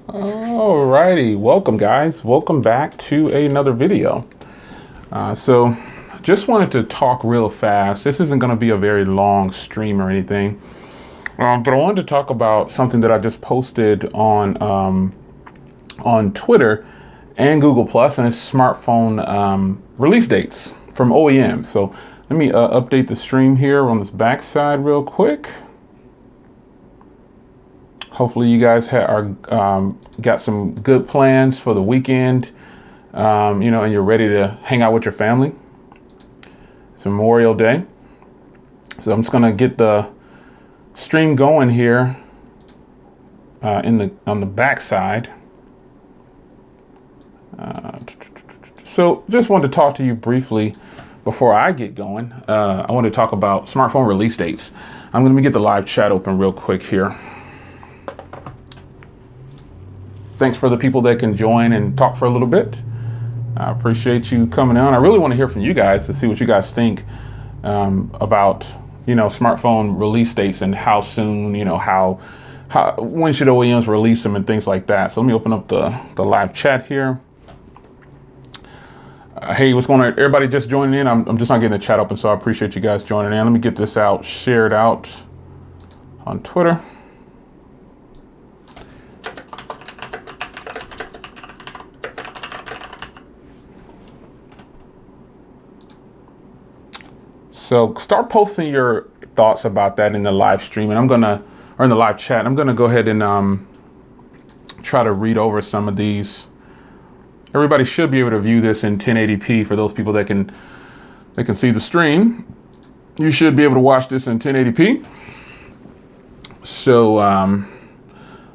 Alrighty, welcome guys. Welcome back to another video. So just wanted to talk real fast. This isn't going to be a very long stream or anything, but I wanted to talk about something that I just posted on Twitter and Google Plus, and it's smartphone release dates from OEMs. So let me update the stream here on this back side real quick. Hopefully you guys are got some good plans for the weekend, and you're ready to hang out with your family. It's Memorial Day. So I'm just gonna get the stream going here on the back side. So just wanted to talk to you briefly before I get going. I want to talk about smartphone release dates. I'm gonna get the live chat open real quick here. Thanks for the people that can join and talk for a little bit. I appreciate you coming on. I really want to hear from you guys to see what you guys think about, smartphone release dates and how soon, when should OEMs release them and things like that. So let me open up the live chat here. Hey, what's going on? Everybody just joining in. I'm just not getting the chat open, so I appreciate you guys joining in. Let me get this shared out on Twitter. So start posting your thoughts about that in the live stream, and or in the live chat. I'm gonna go ahead and try to read over some of these. Everybody should be able to view this in 1080p for those people that can see the stream. You should be able to watch this in 1080p. So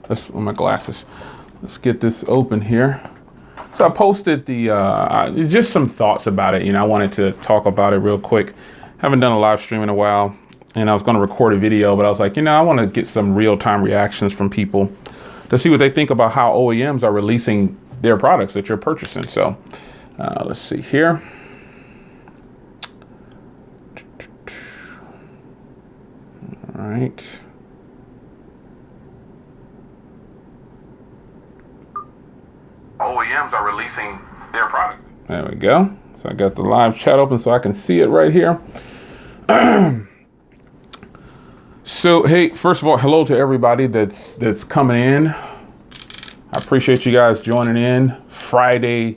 let's my glasses. Let's get this open here. So I posted just some thoughts about it. I wanted to talk about it real quick. Haven't done a live stream in a while, and I was going to record a video, but I was like, I want to get some real-time reactions from people to see what they think about how OEMs are releasing their products that you're purchasing. So let's see here. All right. OEMs are releasing their product. There we go. So I got the live chat open so I can see it right here. So, hey, first of all, hello to everybody that's coming in. I appreciate you guys joining in Friday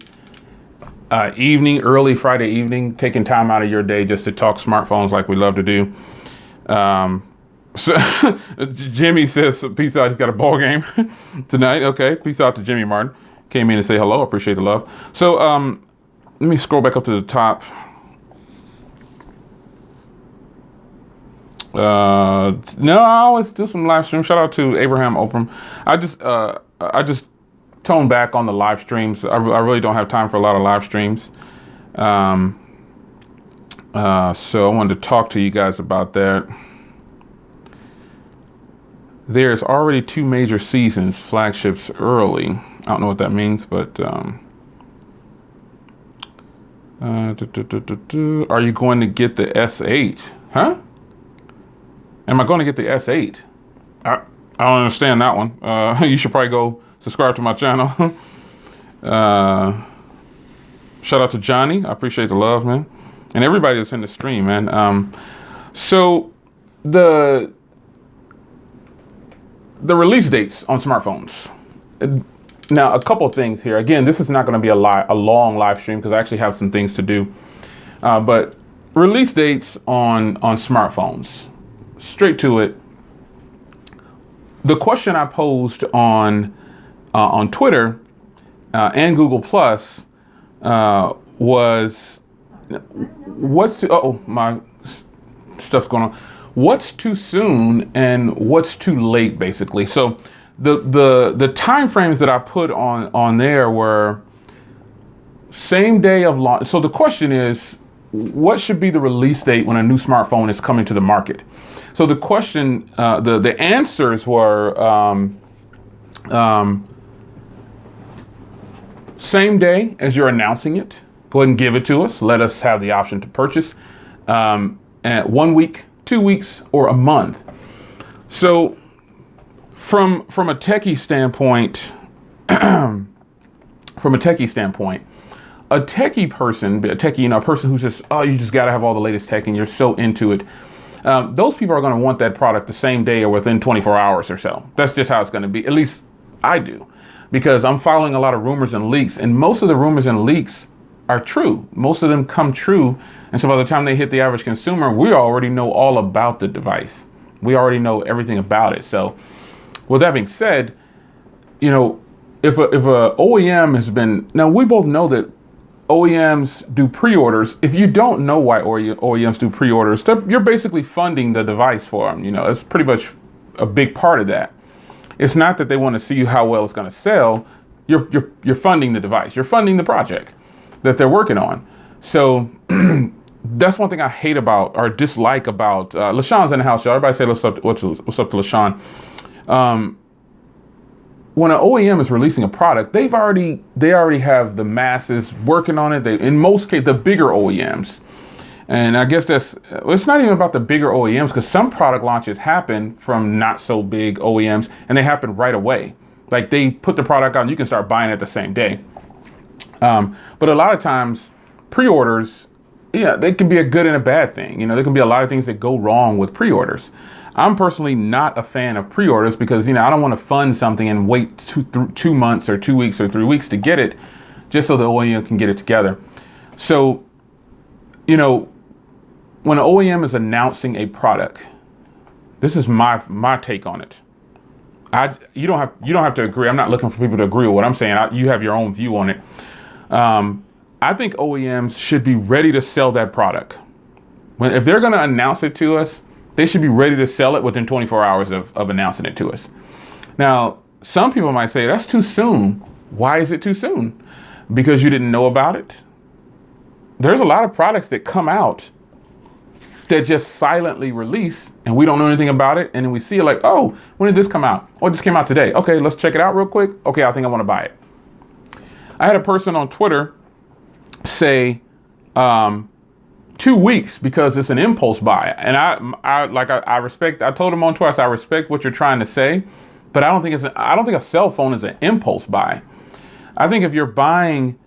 early Friday evening, taking time out of your day just to talk smartphones like we love to do. So Jimmy says, peace out, he's got a ball game tonight. Okay, peace out to Jimmy Martin. Came in to say hello, appreciate the love. So, let me scroll back up to the top. No, I always do some live streams. Shout out to Abraham Opram. I just tone back on the live streams. I really don't have time for a lot of live streams. So I wanted to talk to you guys about that. There's already 2 major seasons, flagships early. I don't know what that means, but are you going to get the S8? Huh? Am I going to get the S8? I don't understand that one. You should probably go subscribe to my channel. Shout out to Johnny. I appreciate the love, man. And everybody that's in the stream, man. So the release dates on smartphones. Now, a couple of things here. Again, this is not going to be a long live stream because I actually have some things to do. But release dates on smartphones. Straight to it. The question I posed on Twitter and Google Plus was, my stuff's going on. What's too soon and what's too late, basically. So the time frames that I put on there were same day of launch. So the question is, what should be the release date when a new smartphone is coming to the market? So the question, the answers were same day as you're announcing it. Go ahead and give it to us. Let us have the option to purchase. And 1 week, 2 weeks, or a month. So from a techie standpoint, from a techie standpoint, a techie person, a person who's just, oh, you just got to have all the latest tech and you're so into it. Those people are going to want that product the same day or within 24 hours or so. That's just how it's going to be. At least I do, because I'm following a lot of rumors and leaks, and most of the rumors and leaks are true. Most of them come true. And so by the time they hit the average consumer, we already know all about the device. We already know everything about it. So with that being said, you know, if a OEM has been, now we both know that OEMs do pre-orders. If you don't know why OEMs do pre-orders, you're basically funding the device for them. You know, it's pretty much a big part of that. It's not that they want to see how well it's going to sell. You're funding the device. You're funding the project that they're working on. So that's one thing I hate about or dislike about LaShawn's in the house, y'all. Everybody say what's up to LaShawn. When an OEM is releasing a product, they already have the masses working on it. In most cases, the bigger OEMs, and I guess it's not even about the bigger OEMs, because some product launches happen from not so big OEMs and they happen right away. Like they put the product out and you can start buying it the same day. But a lot of times pre-orders, yeah, they can be a good and a bad thing. You know, there can be a lot of things that go wrong with pre-orders. I'm personally not a fan of pre-orders because, you know, I don't want to fund something and wait 2 months or 2 weeks or 3 weeks to get it just so the OEM can get it together. So, you know, when an OEM is announcing a product, this is my take on it. You don't have to agree. I'm not looking for people to agree with what I'm saying. You have your own view on it. I think OEMs should be ready to sell that product. If they're going to announce it to us, they should be ready to sell it within 24 hours of announcing it to us. Now, some people might say, that's too soon. Why is it too soon? Because you didn't know about it? There's a lot of products that come out that just silently release and we don't know anything about it. And then we see it like, oh, when did this come out? Oh, this came out today. Okay, let's check it out real quick. Okay, I think I want to buy it. I had a person on Twitter say 2 weeks because it's an impulse buy. And I respect, I told him on Twitter, I respect what you're trying to say, but I don't think a cell phone is an impulse buy. I think if you're buying,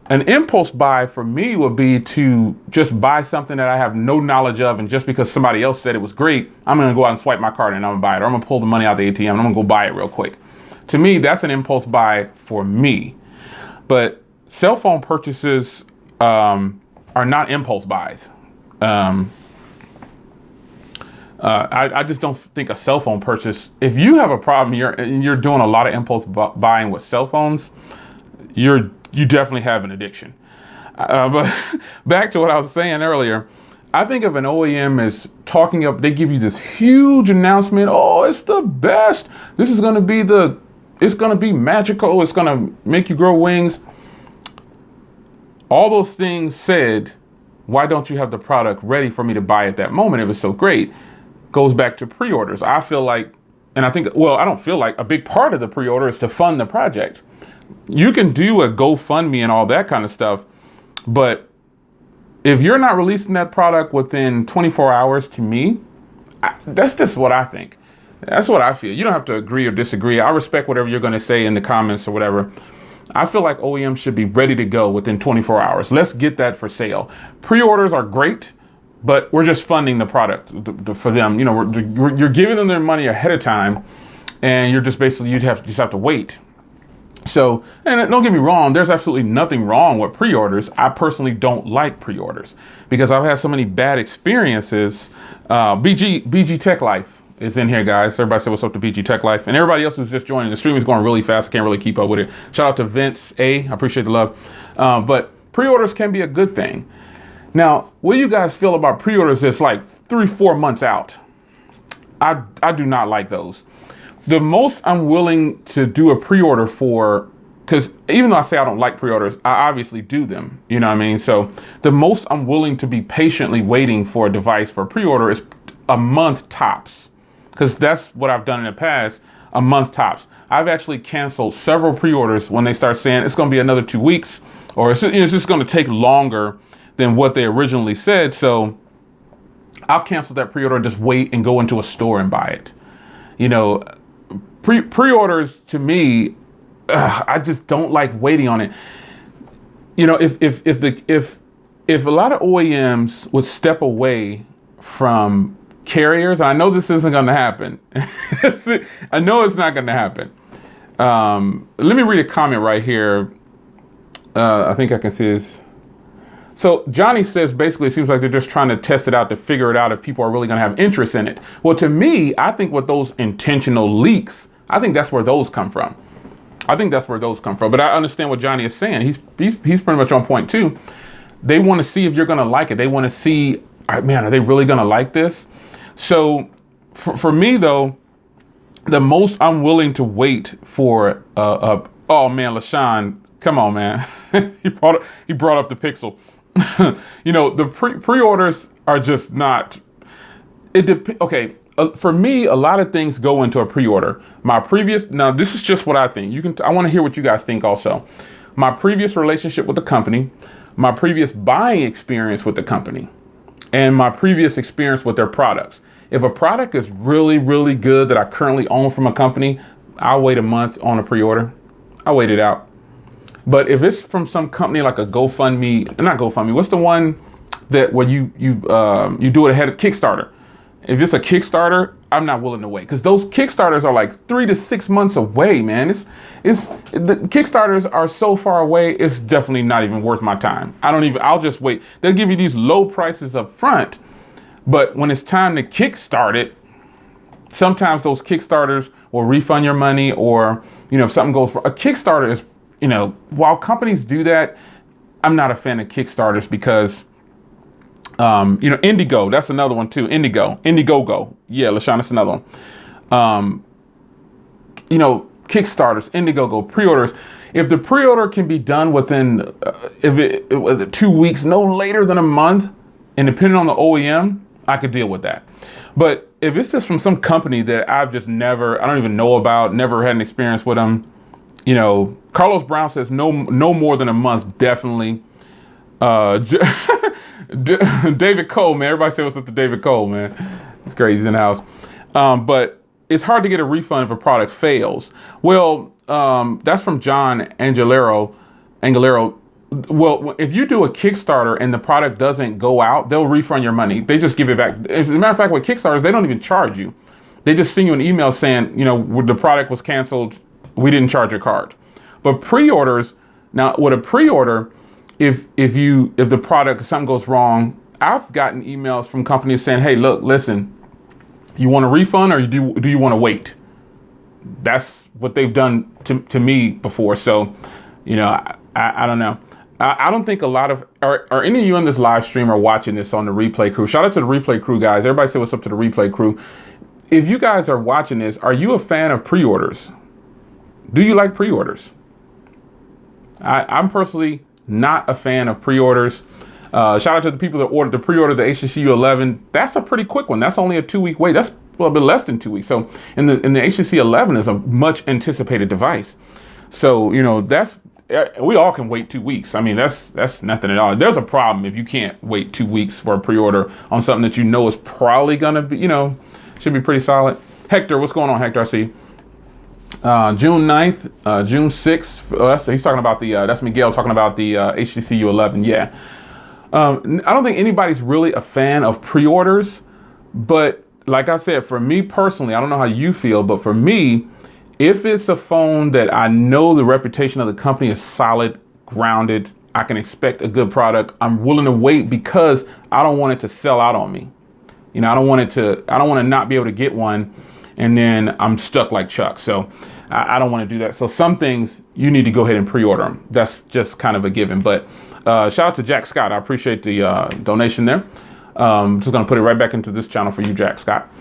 an impulse buy for me would be to just buy something that I have no knowledge of, and just because somebody else said it was great, I'm going to go out and swipe my card and I'm going to buy it, or I'm going to pull the money out the ATM and I'm going to go buy it real quick. To me, that's an impulse buy for me. But cell phone purchases are not impulse buys. I just don't think a cell phone purchase, if you have a problem you're doing a lot of impulse buying with cell phones, you definitely have an addiction. But back to what I was saying earlier, I think if an OEM is talking up, they give you this huge announcement, oh, it's the best. This is going to be it's going to be magical. It's going to make you grow wings. All those things said, why don't you have the product ready for me to buy at that moment? It was so great. Goes back to pre-orders. I feel like, and I think, well, I don't feel like, a big part of the pre-order is to fund the project. You can do a GoFundMe and all that kind of stuff, but if you're not releasing that product within 24 hours, to me, that's just what I think. That's what I feel. You don't have to agree or disagree. I respect whatever you're going to say in the comments or whatever. I feel like OEMs should be ready to go within 24 hours. Let's get that for sale. Pre-orders are great, but we're just funding the product for them. You know, you're giving them their money ahead of time, and you're just basically, you just have to wait. So, and don't get me wrong, there's absolutely nothing wrong with pre-orders. I personally don't like pre-orders because I've had so many bad experiences. BG Tech Life is in here, guys. Everybody say what's up to BG Tech Life. And everybody else who's just joining, the stream is going really fast. I can't really keep up with it. Shout out to Vince A. I appreciate the love. But pre-orders can be a good thing. Now, what do you guys feel about pre-orders that's like 3-4 months out? I do not like those. The most I'm willing to do a pre-order for, because even though I say I don't like pre-orders, I obviously do them. You know what I mean? So the most I'm willing to be patiently waiting for a device for a pre-order is a month tops. Because that's what I've done in the past, a month tops. I've actually canceled several pre-orders when they start saying it's going to be another 2 weeks, or it's just going to take longer than what they originally said. So I'll cancel that pre-order and just wait and go into a store and buy it. You know, pre-orders to me, I just don't like waiting on it. You know, if a lot of OEMs would step away from carriers, and I know this isn't going to happen. I know it's not going to happen. Let me read a comment right here. I think I can see this. So Johnny says basically it seems like they're just trying to test it out to figure it out if people are really going to have interest in it. Well, to me, I think with those intentional leaks, I think that's where those come from. But I understand what Johnny is saying. He's pretty much on point too. They want to see if you're going to like it. They want to see, man, are they really going to like this? So for me though, the most I'm willing to wait for, oh man, LaShawn, come on, man. he brought up the Pixel. You know, the pre-orders are just not, okay. For me, a lot of things go into a pre-order. Now this is just what I think. I want to hear what you guys think also. My previous relationship with the company, my previous buying experience with the company, and my previous experience with their products. If a product is really, really good that I currently own from a company, I'll wait a month on a pre-order. I'll wait it out. But if it's from some company like a not GoFundMe, what's the one that where you do it ahead of Kickstarter? If it's a Kickstarter, I'm not willing to wait because those Kickstarters are like 3 to 6 months away, man. The Kickstarters are so far away. It's definitely not even worth my time. I'll just wait. They'll give you these low prices up front, but when it's time to kickstart it, sometimes those Kickstarters will refund your money, or, you know, if something goes wrong. A Kickstarter is, you know, while companies do that, I'm not a fan of Kickstarters because, you know, Indigo, that's another one too. Indiegogo. Yeah, LaShawn, that's another one. You know, Kickstarters, Indiegogo, pre-orders. If the pre-order can be done within 2 weeks, no later than a month, and depending on the OEM, I could deal with that. But if it's just from some company that I don't even know about, never had an experience with them, you know, Carlos Brown says no more than a month, definitely. David Cole, man. Everybody say what's up to David Cole, man. It's crazy. He's in the house. But it's hard to get a refund if a product fails. Well, that's from John Angelero. Well, if you do a Kickstarter and the product doesn't go out, they'll refund your money. They just give it back. As a matter of fact, with Kickstarters, they don't even charge you. They just send you an email saying, you know, the product was canceled. We didn't charge your card. But pre-orders, now with a pre-order, if the product, something goes wrong, I've gotten emails from companies saying, hey, look, listen, you want a refund or do you want to wait? That's what they've done to me before. So, you know, I don't know. I don't think a lot of, are any of you on this live stream are watching this on the replay crew? Shout out to the replay crew, guys. Everybody say what's up to the replay crew. If you guys are watching this, are you a fan of pre-orders? Do you like pre-orders? I'm personally not a fan of pre-orders. Shout out to the people that ordered the pre-order the HTC U11. That's a pretty quick one. That's only a 2-week wait. That's a little bit less than 2 weeks. So in the HTC 11 is a much anticipated device. So, you know, we all can wait 2 weeks. I mean, that's nothing at all. There's a problem if you can't wait 2 weeks for a pre-order on something that you know is probably gonna be, you know, should be pretty solid. Hector, what's going on, Hector? I see. June 9th, June 6th. He's talking about that's Miguel talking about the HTC U11. Yeah. I don't think anybody's really a fan of pre-orders, but like I said, for me personally, I don't know how you feel, but for me, if it's a phone that I know the reputation of the company is solid, grounded, I can expect a good product, I'm willing to wait because I don't want it to sell out on me. You know, I don't want to not be able to get one and then I'm stuck like Chuck. So I don't want to do that. So some things you need to go ahead and pre-order them. That's just kind of a given. But shout out to Jack Scott. I appreciate the donation there. Just going to put it right back into this channel for you, Jack Scott.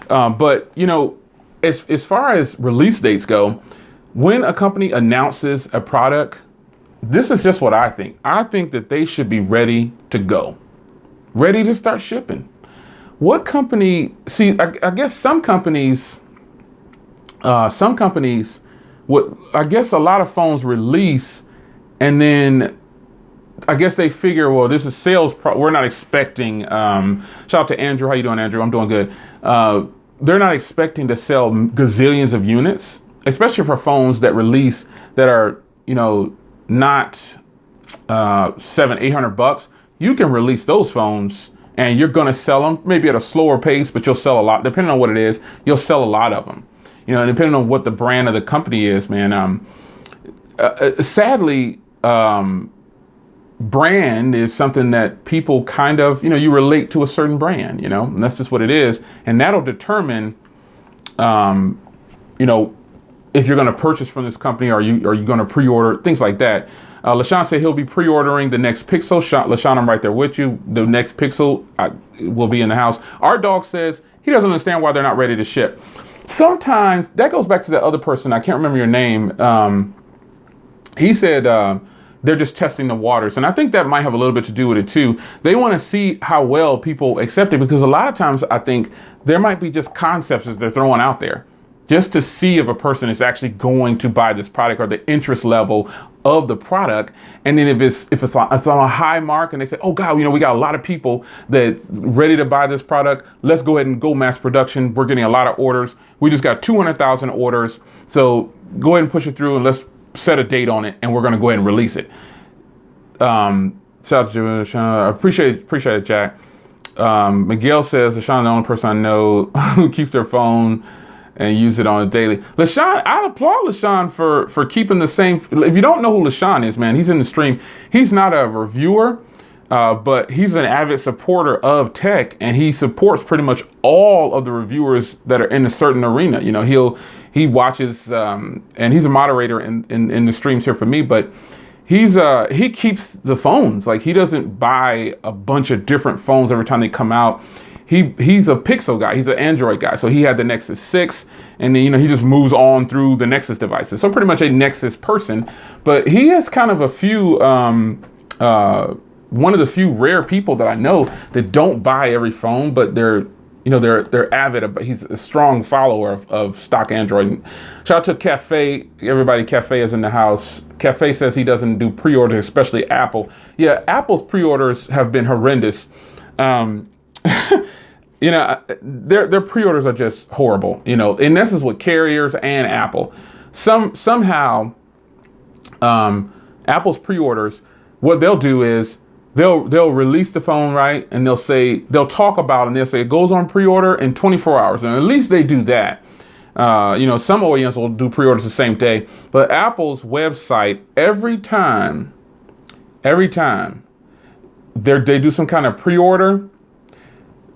But, you know, as far as release dates go, when a company announces a product, this is just what I think. I think that they should be ready to go, ready to start shipping. What company, see, I guess some companies, I guess a lot of phones release and then I guess they figure, well, this is sales. We're not expecting, shout out to Andrew. How you doing, Andrew? I'm doing good. They're not expecting to sell gazillions of units. especially for phones that release that are, you know, not $700-800, you can release those phones and you're going to sell them maybe at a slower pace, but you'll sell a lot. Depending on what it is, you'll sell a lot of them. You know, depending on what the brand of the company is, man. Sadly, brand is something that people kind of, you know, you relate to a certain brand, you know, and that's just what it is. And that'll determine, you know, if you're going to purchase from this company, are you going to pre-order, things like that. LaShawn said he'll be pre-ordering the next Pixel. LaShawn, I'm right there with you. The next Pixel will be in the house. Our dog says he doesn't understand why they're not ready to ship. Sometimes that goes back to the other person. I can't remember your name. He said they're just testing the waters. And I think that might have a little bit to do with it too. They want to see how well people accept it, because a lot of times I think there might be just concepts that they're throwing out there just to see if a person is actually going to buy this product or the interest level of the product. And then if it's on a high mark and they say, oh God, you know, we got a lot of people that ready to buy this product. Let's go ahead and go mass production. We're getting a lot of orders. We just got 200,000 orders. So go ahead and push it through and let's set a date on it. And we're going to go ahead and release it. Shout out to Sean. I appreciate it, Jack. Miguel says, LaShawn, the only person I know who keeps their phone and use it on a daily. LaShawn, I applaud LaShawn for keeping the same. If you don't know who LaShawn is, man, he's in the stream. He's not a reviewer, but he's an avid supporter of tech, and he supports pretty much all of the reviewers that are in a certain arena. You know, he watches, and he's a moderator in the streams here for me, but he keeps the phones. Like, he doesn't buy a bunch of different phones every time they come out. He's a Pixel guy. He's an Android guy. So he had the Nexus 6, and then, you know, he just moves on through the Nexus devices. So pretty much a Nexus person, but he is kind of a few, one of the few rare people that I know that don't buy every phone, but they're avid. He's a strong follower of stock Android. Shout out to Cafe. Everybody, Cafe is in the house. Cafe says he doesn't do pre-orders, especially Apple. Yeah, Apple's pre-orders have been horrendous. You know, their pre-orders are just horrible, you know, and this is with carriers and Apple. Somehow, Apple's pre-orders, what they'll do is they'll release the phone, right? And they'll talk about it, and they'll say it goes on pre-order in 24 hours. And at least they do that. You know, some OEMs will do pre-orders the same day, but Apple's website, every time they do some kind of pre-order,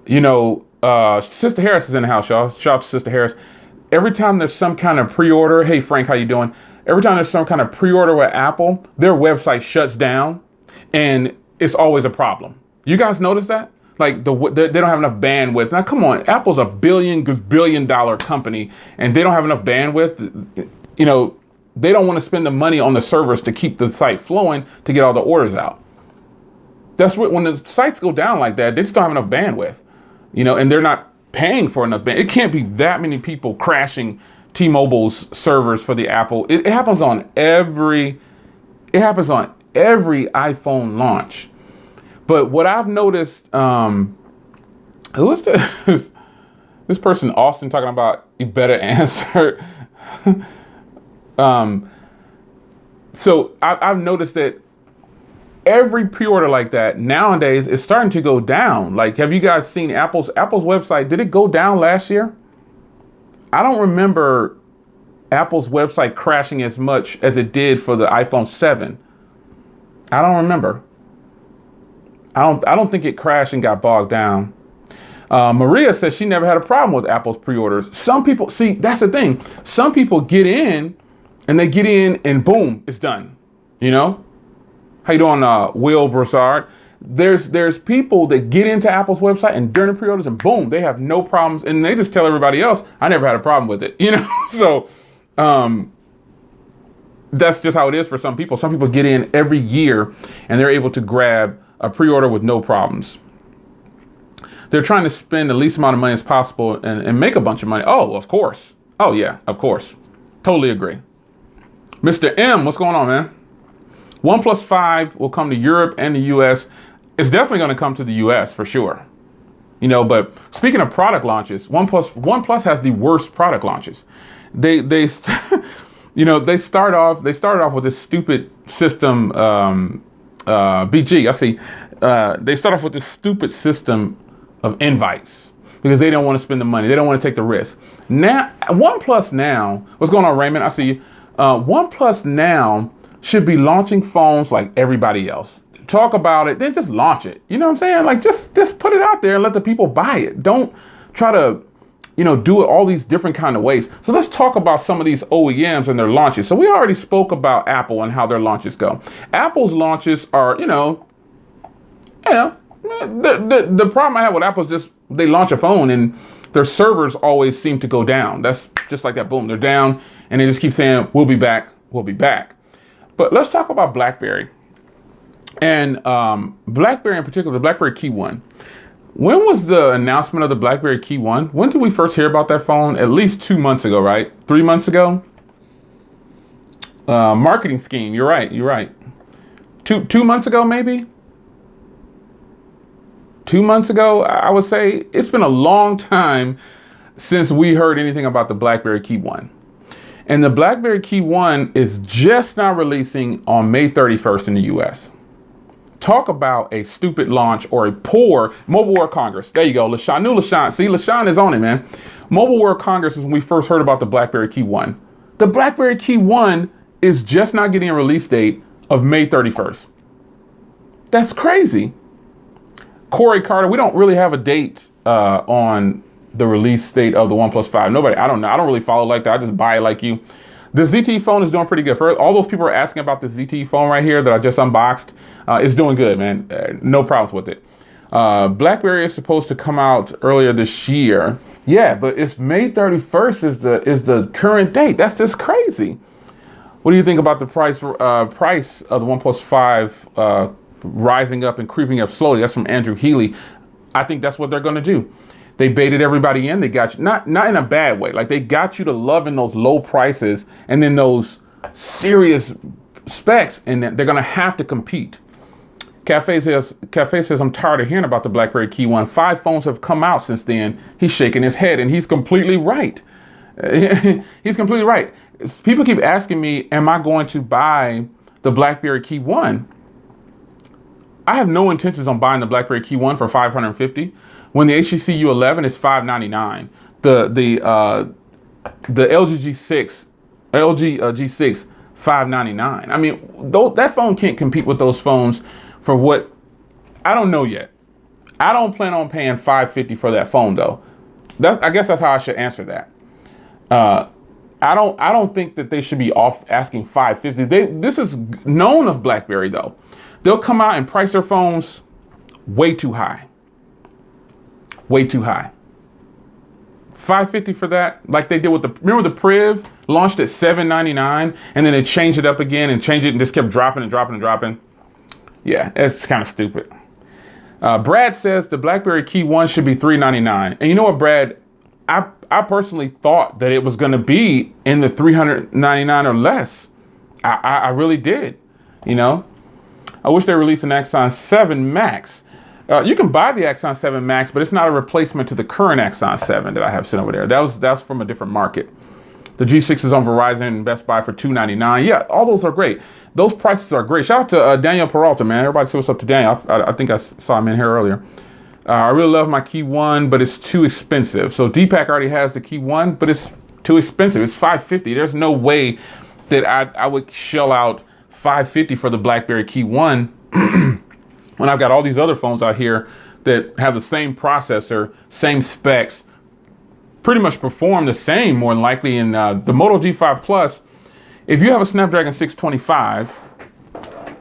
you know, Sister Harris is in the house, y'all. Shout out to Sister Harris. Every time there's some kind of pre-order, hey Frank, how you doing? Every time there's some kind of pre-order with Apple, their website shuts down, and it's always a problem. You guys notice that? Like, they don't have enough bandwidth. Now, come on, Apple's a billion dollar company, and they don't have enough bandwidth. You know, they don't want to spend the money on the servers to keep the site flowing to get all the orders out. That's what, when the sites go down like that, they just don't have enough bandwidth. You know, and they're not paying for enough bandwidth. It can't be that many people crashing T-Mobile's servers for the Apple. It happens on every iPhone launch. But what I've noticed, who is this person, Austin, talking about a better answer. So I've noticed that every pre-order like that nowadays is starting to go down. Like, have you guys seen Apple's website? Did it go down last year? I don't remember Apple's website crashing as much as it did for the iPhone 7. I don't remember. I don't think it crashed and got bogged down. Maria says she never had a problem with Apple's pre-orders. Some people, see, that's the thing. Some people get in and boom, it's done. You know? How you doing, Will Broussard? There's people that get into Apple's website and during the pre-orders and boom, they have no problems, and they just tell everybody else, I never had a problem with it. You know? So that's just how it is for some people. Some people get in every year and they're able to grab a pre-order with no problems. They're trying to spend the least amount of money as possible and make a bunch of money. Oh, of course. Oh yeah, of course. Totally agree. Mr. M, what's going on, man? OnePlus 5 will come to Europe and the US. It's definitely going to come to the US for sure. You know, but speaking of product launches, OnePlus has the worst product launches. you know, they started off with this stupid system. BG, I see. They start off with this stupid system of invites because they don't want to spend the money. They don't want to take the risk. Now, OnePlus now, what's going on, Raymond? I see you. OnePlus now should be launching phones like everybody else. Talk about it, then just launch it. You know what I'm saying? Like just put it out there and let the people buy it. Don't try to, you know, do it all these different kind of ways. So let's talk about some of these OEMs and their launches. So we already spoke about Apple and how their launches go. Apple's launches are, the problem I have with Apple is just they launch a phone and their servers always seem to go down. That's just like that. Boom, they're down and they just keep saying, we'll be back, we'll be back. But let's talk about BlackBerry. And BlackBerry in particular, the BlackBerry Key 1. When was the announcement of the BlackBerry Key 1? When did we first hear about that phone? At least 2 months ago, right? 3 months ago? Marketing scheme, you're right. Two months ago, maybe? 2 months ago, I would say. It's been a long time since we heard anything about the BlackBerry Key 1. And the BlackBerry Key 1 is just now releasing on May 31st in the US. Talk about a stupid launch or a poor Mobile World Congress. There you go, LaShawn. New LaShawn. See, LaShawn is on it, man. Mobile World Congress is when we first heard about the BlackBerry Key 1. The BlackBerry Key 1 is just not getting a release date of May 31st. That's crazy. Corey Carter, we don't really have a date on the release date of the OnePlus 5. Nobody, I don't know. I don't really follow like that. I just buy it like you. The ZTE phone is doing pretty good. For all those people are asking about this ZTE phone right here that I just unboxed, it's doing good, man. No problems with it. BlackBerry is supposed to come out earlier this year. Yeah, but it's May 31st is the current date. That's just crazy. What do you think about the price of the OnePlus 5 rising up and creeping up slowly? That's from Andrew Healy. I think that's what they're going to do. They baited everybody in. They got you, not in a bad way. Like they got you to loving those low prices and then those serious specs, and they're going to have to compete. Cafe says, I'm tired of hearing about the BlackBerry Key 1. 5 phones have come out since then. He's shaking his head, and he's completely right. He's completely right. People keep asking me, am I going to buy the BlackBerry Key 1? I have no intentions on buying the BlackBerry Key 1 for $550. When the HTC U11 is $599, the LG G6, $599. I mean, that phone can't compete with those phones for what, I don't know yet. I don't plan on paying $550 for that phone though. I guess that's how I should answer that. I don't think that they should be off asking $550. This is known of BlackBerry though. They'll come out and price their phones way too high. Way too high. $550 for that, like they did with remember the Priv launched at $799 and then they changed it up again and changed it and just kept dropping and dropping and dropping. Yeah, it's kind of stupid. Brad says the BlackBerry Key 1 should be $399. And you know what, Brad? I personally thought that it was going to be in the $399 or less. I really did. You know, I wish they released an Axon 7 Max. You can buy the Axon 7 Max, but it's not a replacement to the current Axon 7 that I have sitting over there. That's from a different market. The G6 is on Verizon and Best Buy for $299. Yeah, all those are great. Those prices are great. Shout out to Daniel Peralta, man. Everybody say what's up to Daniel. I think I saw him in here earlier. I really love my Key 1, but it's too expensive. So Deepak already has the Key 1, but it's too expensive. It's $550. There's no way that I would shell out $550 for the BlackBerry Key 1 when I've got all these other phones out here that have the same processor, same specs, pretty much perform the same more than likely. In the Moto G5 Plus, if you have a Snapdragon 625,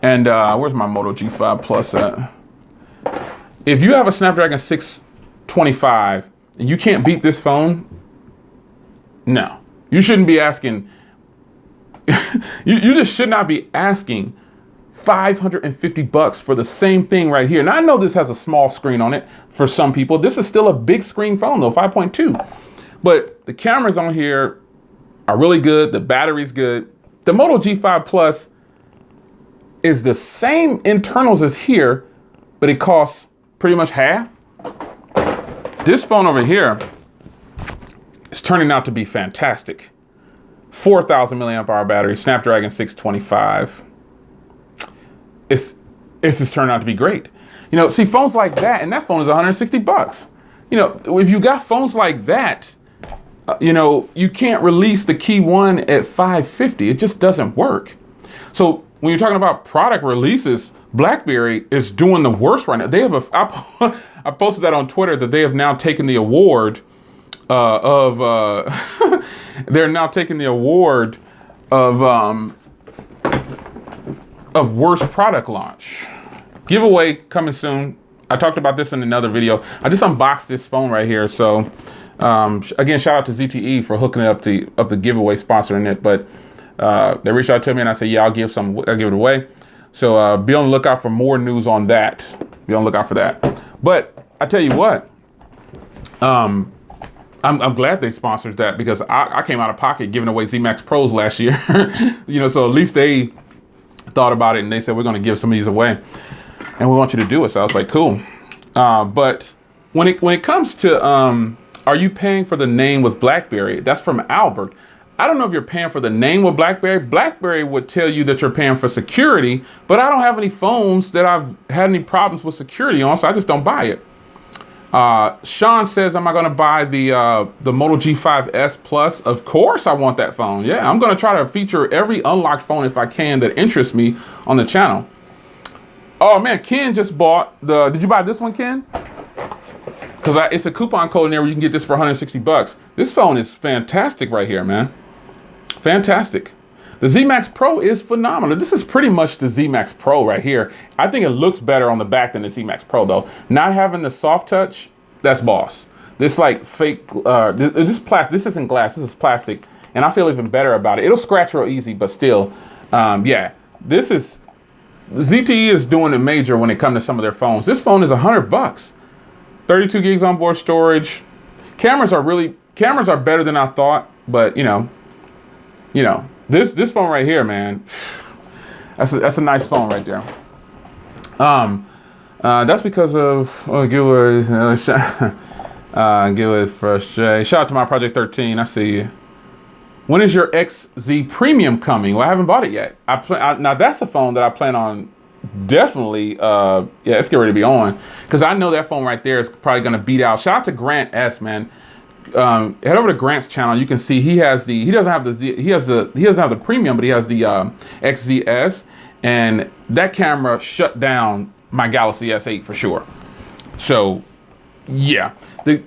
and where's my Moto G5 Plus at? If you have a Snapdragon 625 and you can't beat this phone, no, you shouldn't be asking. you just should not be asking $550 for the same thing right here. Now I know this has a small screen on it for some people. This is still a big screen phone though, 5.2. But the cameras on here are really good. The battery's good. The Moto G5 Plus is the same internals as here, but it costs pretty much half. This phone over here is turning out to be fantastic. 4,000 milliamp hour battery, Snapdragon 625. It's just turned out to be great. You know, see phones like that, and that phone is 160 bucks. You know, if you got phones like that, you know, you can't release the Key 1 at 550. It just doesn't work. So when you're talking about product releases, BlackBerry is doing the worst right now. They have I posted that on Twitter that they have now taken the award they're now taking the award of worst product launch. Giveaway coming soon. I talked about this in another video. I just unboxed this phone right here. So again, shout out to ZTE for hooking up the giveaway, sponsoring it. But they reached out to me and I said, yeah, I'll give it away. So be on the lookout for more news on that. Be on the lookout for that. But I tell you what, I'm glad they sponsored that, because I came out of pocket giving away Z Max Pros last year. You know, so at least they thought about it and they said, we're going to give some of these away and we want you to do it. So I was like, cool. But when it comes to are you paying for the name with BlackBerry? That's from Albert. I don't know if you're paying for the name with BlackBerry. BlackBerry would tell you that you're paying for security, but I don't have any phones that I've had any problems with security on, so I just don't buy it. Sean says, am I going to buy the Moto G5S Plus? Of course I want that phone. Yeah, I'm going to try to feature every unlocked phone if I can that interests me on the channel. Oh man, Ken just bought did you buy this one, Ken? Because it's a coupon code in there where you can get this for 160 bucks. This phone is fantastic right here, man. Fantastic. The Z Max Pro is phenomenal. This is pretty much the Z Max Pro right here. I think it looks better on the back than the Z Max Pro though. Not having the soft touch, that's boss. This like fake, this isn't glass, this is plastic. And I feel even better about it. It'll scratch real easy, but still, yeah. ZTE is doing it major when it comes to some of their phones. This phone is 100 bucks. 32 gigs onboard storage. Cameras are better than I thought, but you know, this phone right here, man, that's a nice phone right there. That's because of giveaway frustrated. Shout out to my Project 13. I see you. When is your XZ Premium coming? Well, I haven't bought it yet. Now that's a phone that I plan on definitely. Yeah, let's get ready to be on, because I know that phone right there is probably going to beat out. Shout out to Grant S, man. Head over to Grant's channel. You can see he doesn't have the premium, but he has the XZS, and that camera shut down my Galaxy S8 for sure. So yeah, I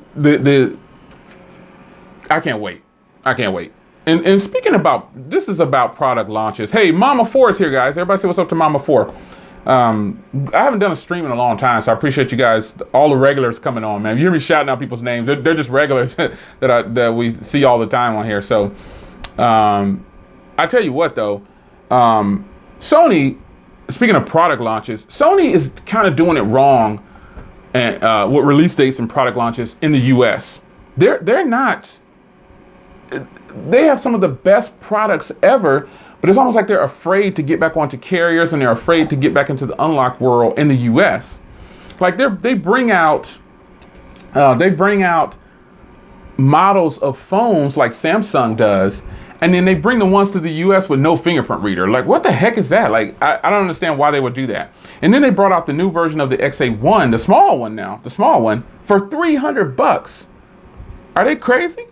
can't wait. And speaking about, this is about product launches. Hey, Mama 4 is here, guys. Everybody say what's up to Mama 4. I haven't done a stream in a long time, so I appreciate you guys, all the regulars coming on, man. You hear me shouting out people's names. They're just regulars that we see all the time on here. So I tell you what, though, Sony, speaking of product launches, Sony is kind of doing it wrong and with release dates and product launches in the US. They're not. They have some of the best products ever, but it's almost like they're afraid to get back onto carriers, and they're afraid to get back into the unlocked world in the US. Like they bring out models of phones like Samsung does, and then they bring the ones to the US with no fingerprint reader. Like, what the heck is that? Like, I don't understand why they would do that. And then they brought out the new version of the XA1, the small one, for 300 bucks. Are they crazy?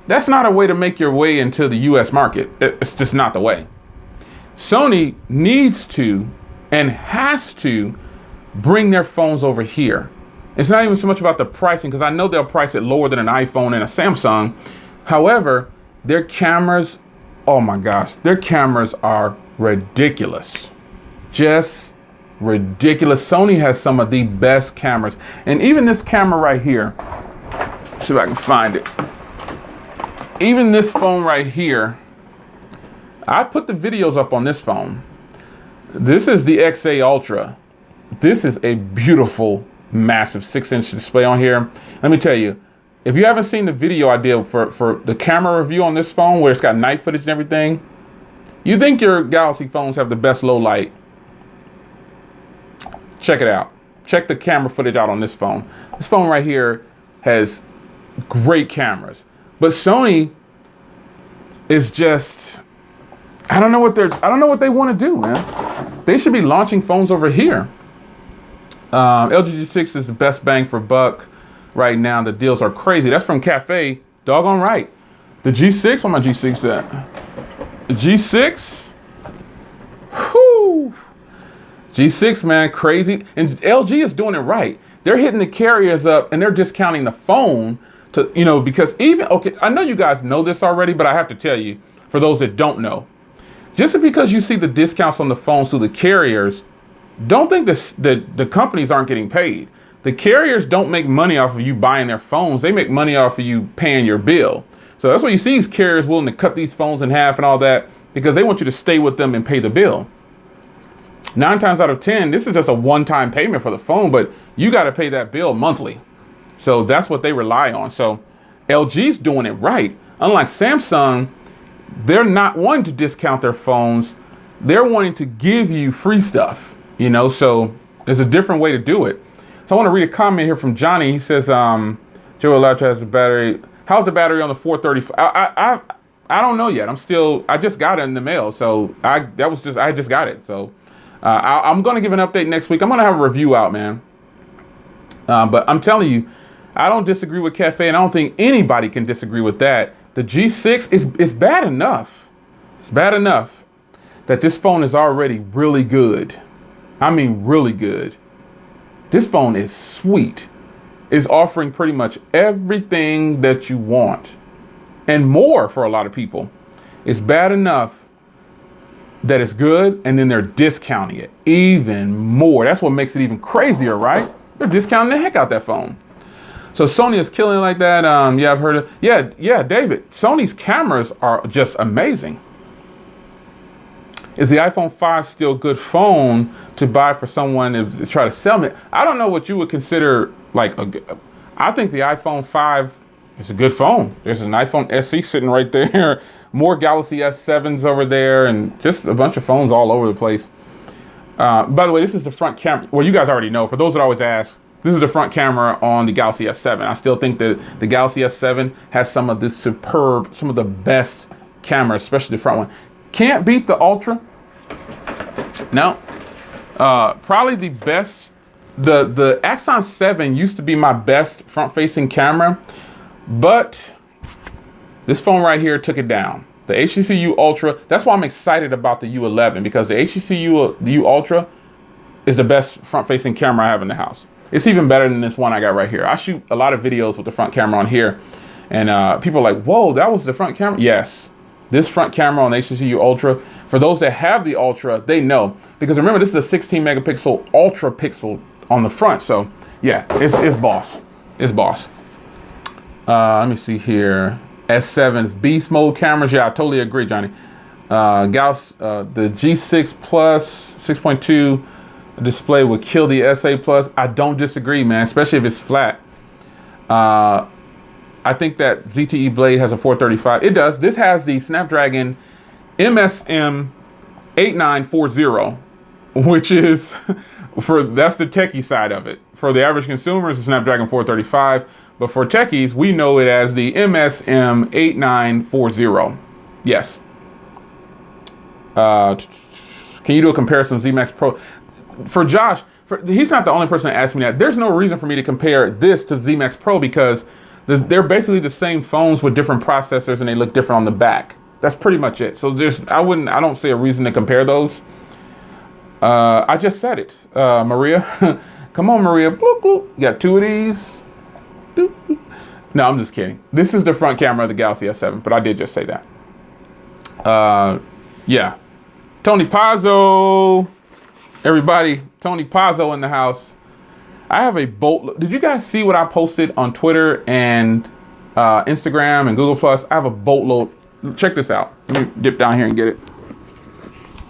That's not a way to make your way into the US market. It's just not the way. Sony needs to and has to bring their phones over here. It's not even so much about the pricing, because I know they'll price it lower than an iPhone and a Samsung. However, their cameras, oh my gosh, their cameras are ridiculous. Just ridiculous. Sony has some of the best cameras. And even this camera right here, see if I can find it. Even this phone right here, I put the videos up on this phone. This is the XA Ultra. This is a beautiful, massive 6-inch display on here. Let me tell you, if you haven't seen the video I did for the camera review on this phone, where it's got night footage and everything, you think your Galaxy phones have the best low light. Check it out. Check the camera footage out on this phone. This phone right here has great cameras. But Sony is just, I don't know what they want to do, man. They should be launching phones over here. LG G6 is the best bang for buck right now. The deals are crazy. That's from Cafe. Doggone right. The G6, where my G6 at? The G6? Whoo! G6, man, crazy. And LG is doing it right. They're hitting the carriers up and they're discounting the phone to, you know, because even, okay, I know you guys know this already, but I have to tell you, for those that don't know, just because you see the discounts on the phones through the carriers, don't think that the companies aren't getting paid. The carriers don't make money off of you buying their phones. They make money off of you paying your bill. So that's why you see these carriers willing to cut these phones in half and all that, because they want you to stay with them and pay the bill. 9 times out of 10, this is just a one-time payment for the phone, but you got to pay that bill monthly. So that's what they rely on. So LG's doing it right. Unlike Samsung, they're not wanting to discount their phones. They're wanting to give you free stuff, you know, so there's a different way to do it. So I want to read a comment here from Johnny. He says, Joe Electra has the battery. How's the battery on the 435? I don't know yet. I just got it in the mail. So I just got it. So I'm going to give an update next week. I'm going to have a review out, man. But I'm telling you, I don't disagree with Cafe, and I don't think anybody can disagree with that. The G6 is bad enough. It's bad enough that this phone is already really good. I mean, really good. This phone is sweet. It's offering pretty much everything that you want and more for a lot of people. It's bad enough that it's good, and then they're discounting it even more. That's what makes it even crazier, right? They're discounting the heck out that phone. So Sony is killing it like that. Yeah, I've heard of. Yeah, David. Sony's cameras are just amazing. Is the iPhone 5 still a good phone to buy for someone to try to sell me? I don't know what you would consider like I think the iPhone 5 is a good phone. There's an iPhone SE sitting right there. More Galaxy S7s over there, and just a bunch of phones all over the place. By the way, this is the front camera. Well, you guys already know. For those that always ask, this is the front camera on the Galaxy S7. I still think that the Galaxy S7 has some of the best cameras, especially the front one. Can't beat the Ultra. No. Probably the best. The Axon 7 used to be my best front-facing camera, but this phone right here took it down. The HTC U Ultra. That's why I'm excited about the U11, because the HTC U Ultra is the best front-facing camera I have in the house. It's even better than this one I got right here. I shoot a lot of videos with the front camera on here, and people are like, whoa, that was the front camera? Yes. This front camera on the HTC U Ultra, for those that have the Ultra, they know. Because remember, this is a 16 megapixel Ultra pixel on the front. So yeah, it's boss. It's boss. Let me see here. S7's beast mode cameras. Yeah, I totally agree, Johnny. The G6 Plus 6.2 display would kill the SA Plus. I don't disagree, man, especially if it's flat. I think that ZTE Blade has a 435. It does. This has the Snapdragon MSM 8940, which is that's the techie side of it. For the average consumer, it's a Snapdragon 435, but for techies, we know it as the MSM 8940. Yes. Can you do a comparison of Z Max Pro? For Josh, he's not the only person that asked me that. There's no reason for me to compare this to Z Max Pro, because they're basically the same phones with different processors, and they look different on the back. That's pretty much it. So I don't see a reason to compare those. I just said it, Maria. Come on, Maria. Bloop, bloop. You got 2 of these. Doop, doop. No, I'm just kidding. This is the front camera of the Galaxy S7, but I did just say that. Yeah. Tony Pazzo. Everybody, Tony Pazzo in the house. I have a boatload. Did you guys see what I posted on Twitter and Instagram and Google Plus? I have a boatload. Check this out. Let me dip down here and get it.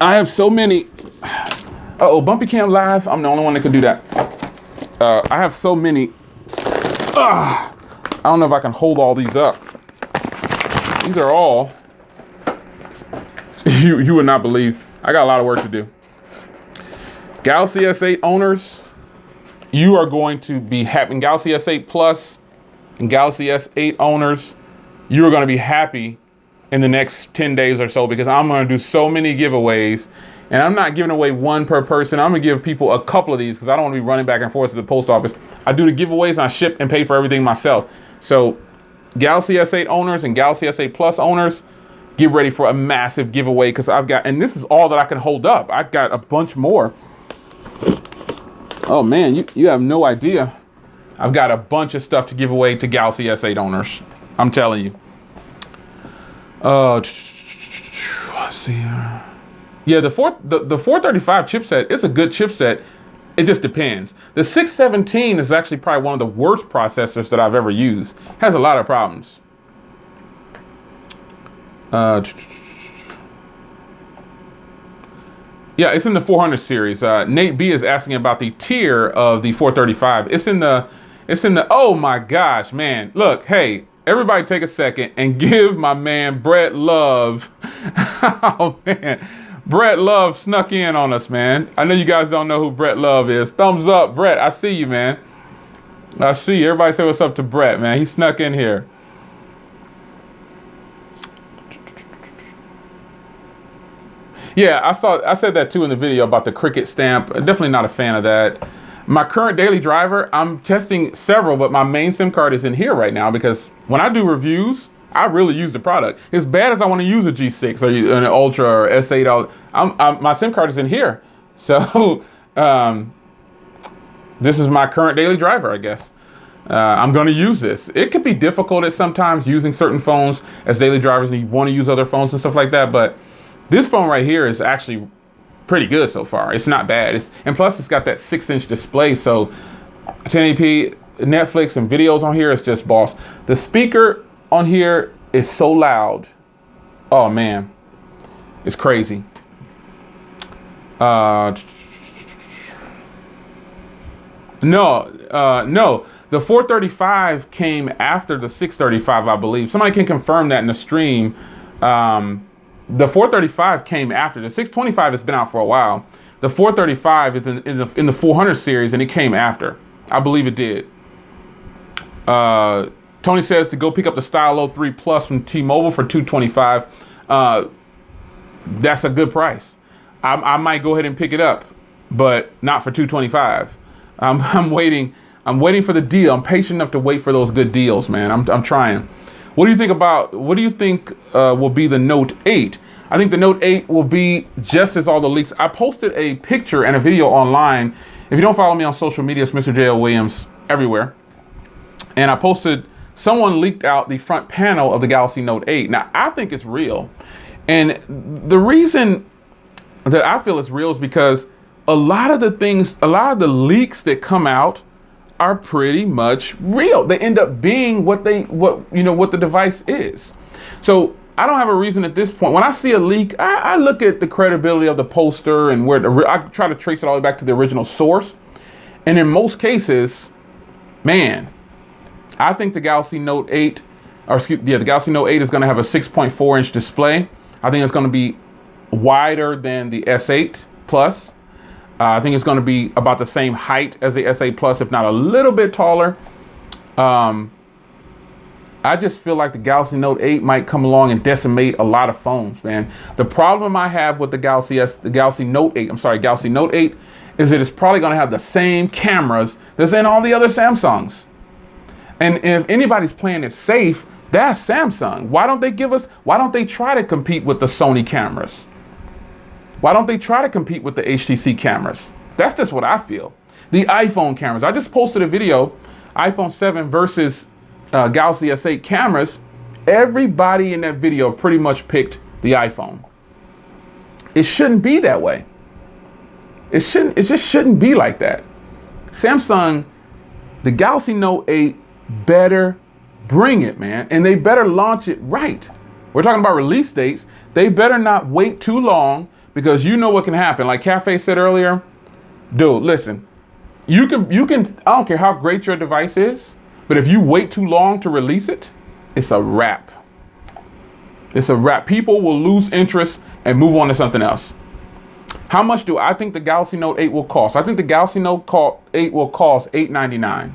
I have so many. Bumpy Cam Live. I'm the only one that can do that. I have so many. I don't know if I can hold all these up. These are all. You would not believe. I got a lot of work to do. Galaxy S8 owners, you are going to be happy. Galaxy S8 Plus and Galaxy S8 owners, you are going to be happy in the next 10 days or so, because I'm going to do so many giveaways, and I'm not giving away one per person. I'm going to give people a couple of these because I don't want to be running back and forth to the post office. I do the giveaways and I ship and pay for everything myself. So Galaxy S8 owners and Galaxy S8 Plus owners, get ready for a massive giveaway, because I've got, and this is all that I can hold up. I've got a bunch more. Oh man, you have no idea. I've got a bunch of stuff to give away to Galaxy S8 owners. I'm telling you. Let's see. Yeah, the 435 chipset, it's a good chipset. It just depends. The 617 is actually probably one of the worst processors that I've ever used. Has a lot of problems. Yeah, it's in the 400 series. Nate B is asking about the tier of the 435. It's in the, oh my gosh, man. Look, hey, everybody take a second and give my man Brett Love. Oh man, Brett Love snuck in on us, man. I know you guys don't know who Brett Love is. Thumbs up, Brett. I see you, man. I see you. Everybody say what's up to Brett, man. He snuck in here. Yeah, I said that too in the video about the Cricket stamp. Definitely not a fan of that. My current daily driver, I'm testing several, but my main SIM card is in here right now, because when I do reviews, I really use the product. As bad as I want to use a G6 or an Ultra or S8, my SIM card is in here. So this is my current daily driver, I guess. I'm going to use this. It could be difficult at sometimes using certain phones as daily drivers, and you want to use other phones and stuff like that, but this phone right here is actually pretty good so far. It's not bad. And plus it's got that 6-inch display. So 1080p, Netflix and videos on here is just boss. The speaker on here is so loud. Oh man, it's crazy. No. The 435 came after the 635, I believe. Somebody can confirm that in the stream. The 435 came after. The 625 has been out for a while. The 435 is in the 400 series, and it came after. I believe it did. Tony says to go pick up the Stylo 3 Plus from T-Mobile for $225. That's a good price. I might go ahead and pick it up, but not for $225. I'm waiting for the deal. I'm patient enough to wait for those good deals, man. I'm trying. What do you think will be the Note 8? I think the Note 8 will be just as all the leaks. I posted a picture and a video online. If you don't follow me on social media, it's Mr. J.L. Williams everywhere. And I posted, someone leaked out the front panel of the Galaxy Note 8. Now, I think it's real. And the reason that I feel it's real is because a lot of the leaks that come out are pretty much real. They end up being what the device is. So I don't have a reason at this point. When I see a leak, I look at the credibility of the poster and I try to trace it all the way back to the original source. And in most cases, man, I think the Galaxy Note 8, the Galaxy Note 8 is going to have a 6.4-inch display. I think it's going to be wider than the S8 Plus. I think it's going to be about the same height as the S8 Plus, if not a little bit taller. I just feel like the Galaxy Note 8 might come along and decimate a lot of phones, man. The problem I have with the Galaxy Note 8 is that it's probably going to have the same cameras that's in all the other Samsungs. And if anybody's playing it safe, that's Samsung. Why don't they try to compete with the Sony cameras? Why don't they try to compete with the HTC cameras? That's just what I feel. The iPhone cameras. I just posted a video, iPhone 7 versus Galaxy S8 cameras. Everybody in that video pretty much picked the iPhone. It shouldn't be that way. It just shouldn't be like that. Samsung, the Galaxy Note 8 better bring it, man. And they better launch it right. We're talking about release dates. They better not wait too long, because you know what can happen. Like Cafe said earlier, dude, listen, you can, I don't care how great your device is, but if you wait too long to release it, it's a wrap. It's a wrap. People will lose interest and move on to something else. How much do I think the Galaxy Note 8 will cost? I think the Galaxy Note 8 will cost $899.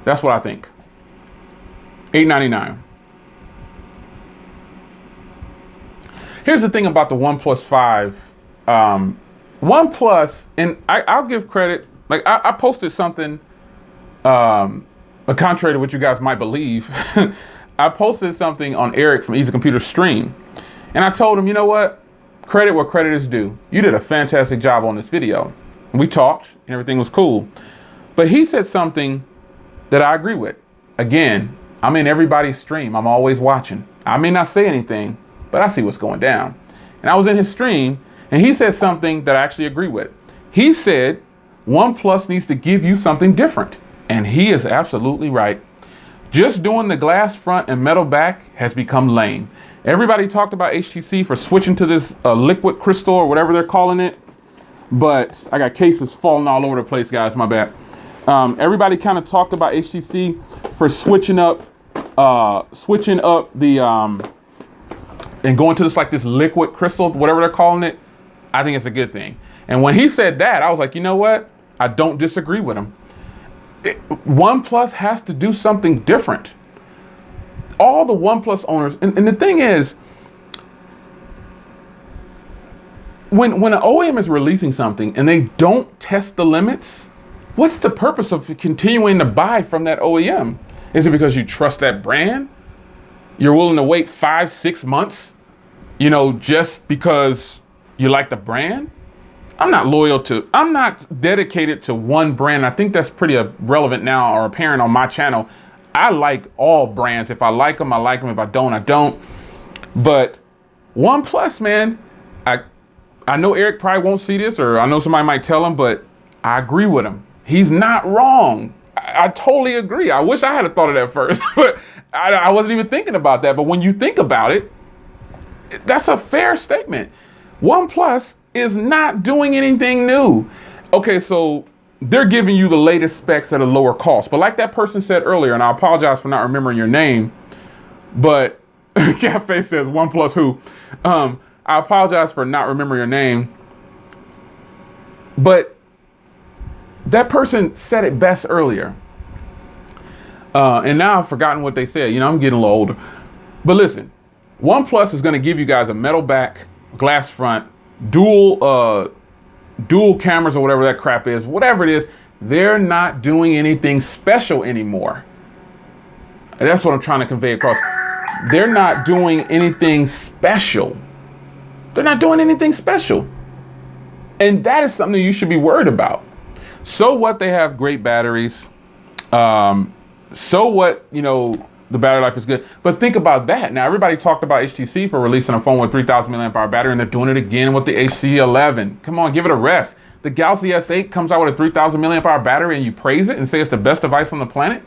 That's what I think. $899. Here's the thing about the OnePlus 5. OnePlus, and I'll give credit. Like I posted something, contrary to what you guys might believe. I posted something on Eric from Easy Computer Stream, and I told him, you know what? Credit where credit is due. You did a fantastic job on this video. And we talked, and everything was cool. But he said something that I agree with. Again, I'm in everybody's stream. I'm always watching. I may not say anything, but I see what's going down. And I was in his stream, and he said something that I actually agree with. He said, OnePlus needs to give you something different. And he is absolutely right. Just doing the glass front and metal back has become lame. Everybody talked about HTC for switching to this liquid crystal or whatever they're calling it. But I got cases falling all over the place, guys. My bad. Everybody kind of talked about HTC for switching up the and going to this liquid crystal, whatever they're calling it. I think it's a good thing. And when he said that, I was like, you know what? I don't disagree with him. OnePlus has to do something different. All the OnePlus owners, and the thing is, when an OEM is releasing something and they don't test the limits, what's the purpose of continuing to buy from that OEM? Is it because you trust that brand? You're willing to wait 5-6 months, just because you like the brand? I'm not dedicated to one brand. I think that's pretty relevant now or apparent on my channel. I like all brands. If I like them, I like them. If I don't, I don't. But OnePlus, man, I know Eric probably won't see this, or I know somebody might tell him, but I agree with him. He's not wrong. I totally agree. I wish I had thought of that first, but I wasn't even thinking about that. But when you think about it, that's a fair statement. OnePlus is not doing anything new. Okay, so they're giving you the latest specs at a lower cost. But like that person said earlier, and I apologize for not remembering your name, but Cafe says OnePlus who? I apologize for not remembering your name, but that person said it best earlier. And now I've forgotten what they said. I'm getting a little older. But listen, OnePlus is going to give you guys a metal back, glass front, dual cameras or whatever that crap is, whatever it is. They're not doing anything special anymore. And that's what I'm trying to convey across. They're not doing anything special. They're not doing anything special. And that is something you should be worried about. So what, they have great batteries. So what, the battery life is good. But think about that. Now, everybody talked about HTC for releasing a phone with 3,000 milliamp hour battery, and they're doing it again with the HC11. Come on, give it a rest. The Galaxy S8 comes out with a 3,000 milliamp hour battery, and you praise it and say it's the best device on the planet,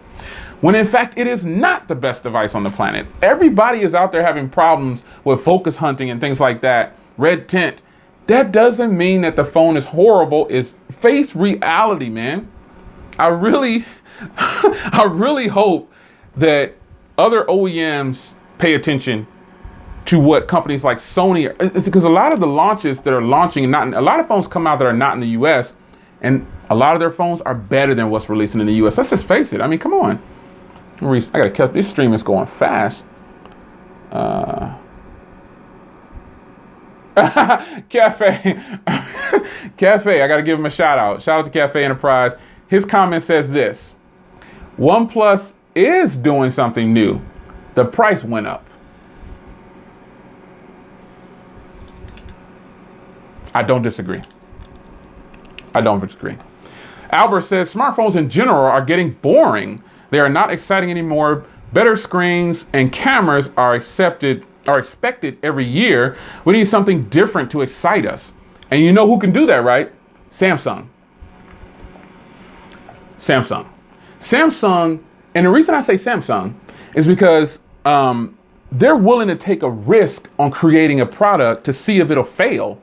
when in fact it is not the best device on the planet. Everybody is out there having problems with focus hunting and things like that, red tint. That doesn't mean that the phone is horrible. It's face reality, man. I really hope that other OEMs pay attention to what companies like Sony, it's because a lot of the launches that are launching, a lot of phones come out that are not in the US, and a lot of their phones are better than what's releasing in the US. Let's just face it. I mean, come on. I gotta catch, this stream is going fast. Cafe, I gotta give him a shout out. Shout out to Cafe Enterprise. His comment says this: OnePlus is doing something new. The price went up. I don't disagree. Albert says smartphones in general are getting boring. They are not exciting anymore. Better screens and cameras are expected every year. We need something different to excite us. And you know who can do that, right? Samsung. And the reason I say Samsung is because they're willing to take a risk on creating a product to see if it'll fail.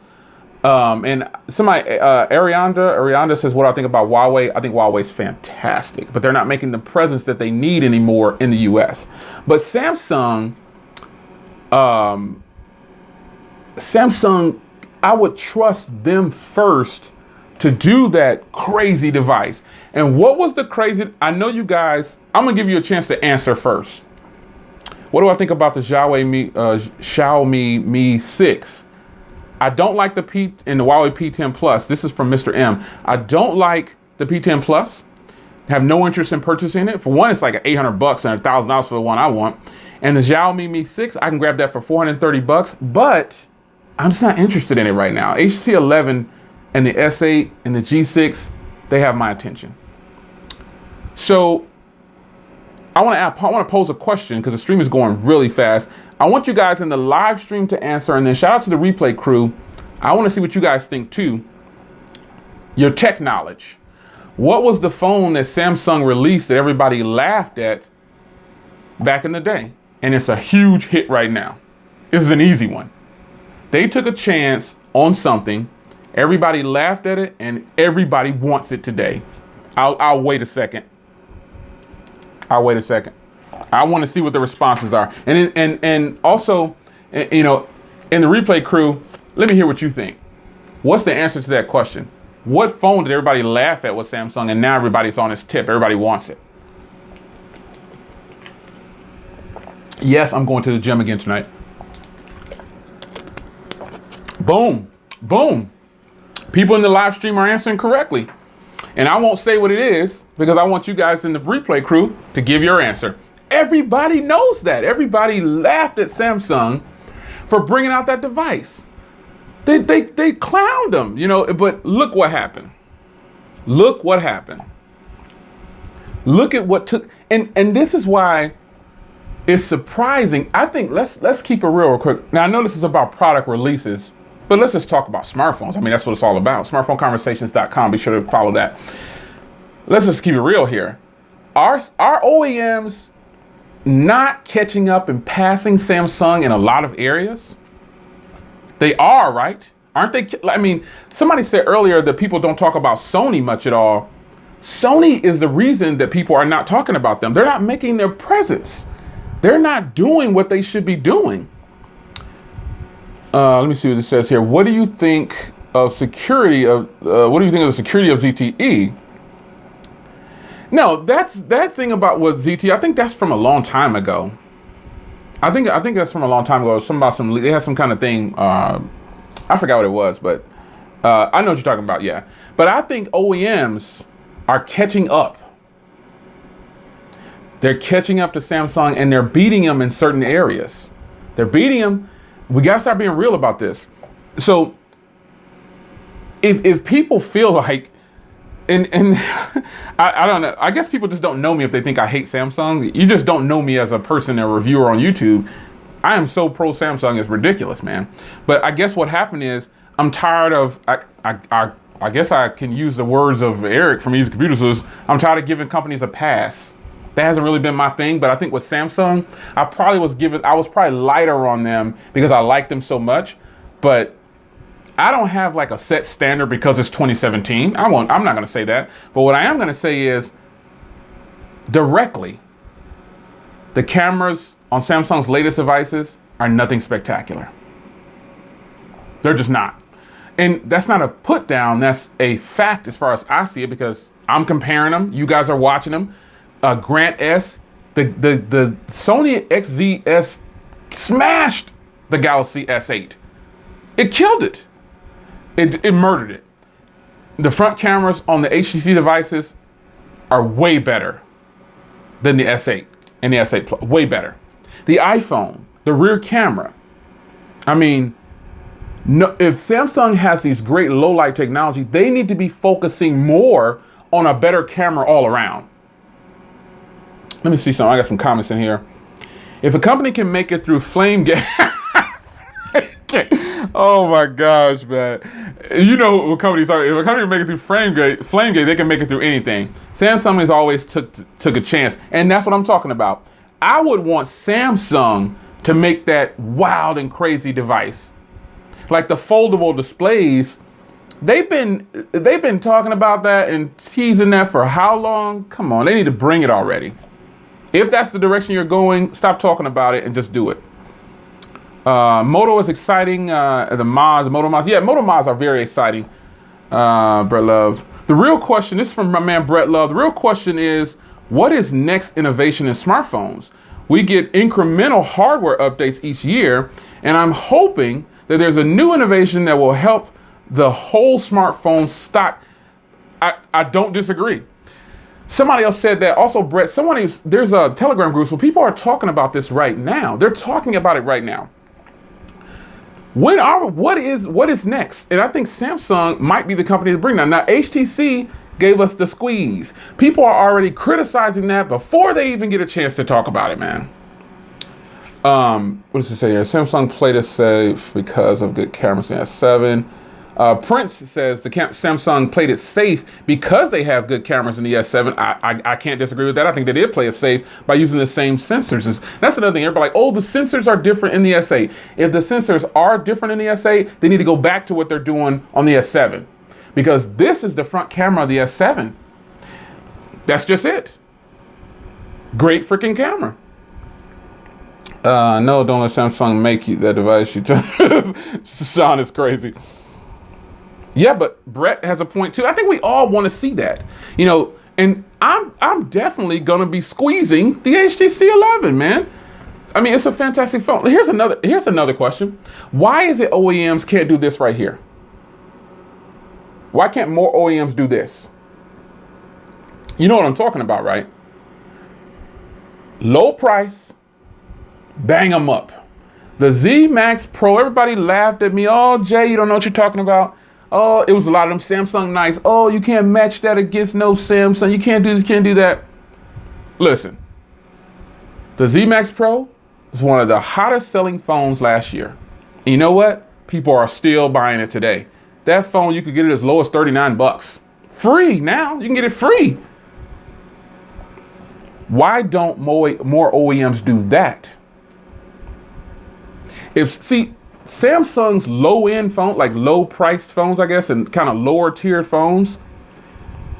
And somebody, Arianda says, what do I think about Huawei? I think Huawei's fantastic, but they're not making the presence that they need anymore in the US. But Samsung, I would trust them first to do that crazy device. And what was the crazy? I know you guys, I'm gonna give you a chance to answer first. What do I think about the Xiaomi Mi 6? I don't like the P and the Huawei P10 Plus. This is from Mr. M. I don't like the P10 Plus. Have no interest in purchasing it. For one, it's like $800 and $1,000 for the one I want. And the Xiaomi Mi 6, I can grab that for $430, but I'm just not interested in it right now. HTC 11 and the S8 and the G6, they have my attention. So I want to pose a question because the stream is going really fast. I want you guys in the live stream to answer, and then shout out to the replay crew. I want to see what you guys think too. Your tech knowledge. What was the phone that Samsung released that everybody laughed at back in the day? And it's a huge hit right now. This is an easy one. They took a chance on something. Everybody laughed at it, and everybody wants it today. I'll wait a second. I want to see what the responses are. And also, you know, in the replay crew, let me hear what you think. What's the answer to that question? What phone did everybody laugh at with Samsung, and now everybody's on its tip? Everybody wants it. Yes, I'm going to the gym again tonight. Boom. Boom. People in the live stream are answering correctly. And I won't say what it is because I want you guys in the replay crew to give your answer. Everybody knows that. Everybody laughed at Samsung for bringing out that device. They clowned them, you know, but look what happened. Look what happened. Look at what took, and this is why it's surprising. I think let's keep it real quick. Now I know this is about product releases, but let's just talk about smartphones. I mean, that's what it's all about. Smartphoneconversations.com. Be sure to follow that. Let's just keep it real here. Our OEMs not catching up and passing Samsung in a lot of areas. They are, right? Aren't they? I mean, somebody said earlier that people don't talk about Sony much at all. Sony is the reason that people are not talking about them. They're not making their presence. They're not doing what they should be doing. Let me see what it says here. What do you think of security of? What do you think of the security of ZTE? No, that thing about what ZTE. I think that's from a long time ago. I think that's from a long time ago. They had some kind of thing. I forgot what it was, but I know what you're talking about. Yeah, but I think OEMs are catching up. They're catching up to Samsung, and they're beating them in certain areas. They're beating them. We gotta start being real about this. So if people feel like, and I don't know, I guess people just don't know me if they think I hate Samsung. You just don't know me as a person, a reviewer on YouTube. I am so pro Samsung, it's ridiculous, man. But I guess what happened is I'm tired of, I guess I can use the words of Eric from Easy Computers, is I'm tired of giving companies a pass. That hasn't really been my thing, but I think with Samsung, I was probably lighter on them because I like them so much, but I don't have like a set standard because it's 2017. I'm not gonna say that, but what I am gonna say is directly, the cameras on Samsung's latest devices are nothing spectacular. They're just not. And that's not a put down, that's a fact as far as I see it, because I'm comparing them, you guys are watching them. Grant S, the Sony XZS smashed the Galaxy S8. It killed it. It murdered it. The front cameras on the HTC devices are way better than the S8 and the S8 Plus. Way better. The iPhone, the rear camera. I mean, no, if Samsung has these great low light technology, they need to be focusing more on a better camera all around. Let me see something. I got some comments in here. If a company can make it through flame gate, oh my gosh, man! You know what companies are. If a company can make it through flame gate, they can make it through anything. Samsung has always took a chance, and that's what I'm talking about. I would want Samsung to make that wild and crazy device, like the foldable displays. They've been talking about that and teasing that for how long? Come on, they need to bring it already. If that's the direction you're going, stop talking about it and just do it. Moto is exciting. The Moto mods. Yeah, Moto mods are very exciting. Brett Love. The real question, this is from my man Brett Love. The real question is, what is next innovation in smartphones? We get incremental hardware updates each year, and I'm hoping that there's a new innovation that will help the whole smartphone stock. I don't disagree. Somebody else said that also, Brett, there's a Telegram group where people are talking about this right now. They're talking about it right now. What is next? And I think Samsung might be the company to bring that. Now, HTC gave us the squeeze. People are already criticizing that before they even get a chance to talk about it, man. What does it say here? Samsung played it safe because of good cameras in the S7. Prince says the Samsung played it safe because they have good cameras in the S7. I can't disagree with that. I think they did play it safe by using the same sensors. That's another thing. Everybody like, oh, the sensors are different in the S8. If the sensors are different in the S8, they need to go back to what they're doing on the S7. Because this is the front camera of the S7. That's just it. Great freaking camera. No, don't let Samsung make you that device. Sean is crazy. Yeah, but Brett has a point too. I think we all want to see that, and I'm definitely gonna be squeezing the HTC 11, man. I mean, it's a fantastic phone. Here's another question. Why is it OEMs can't do this right here? Why can't more OEMs do this? You know what I'm talking about, right? Low price, bang them up. The Z Max Pro, everybody laughed at me. Oh, Jay, you don't know what you're talking about. Oh, it was a lot of them Samsung nice. Oh, you can't match that against no Samsung. You can't do this, can't do that. Listen, the Z Max Pro was one of the hottest selling phones last year. And you know what? People are still buying it today. That phone, you could get it as low as $39. Free now. You can get it free. Why don't more OEMs do that? Samsung's low-end phone, like low-priced phones, I guess, and kind of lower-tiered phones,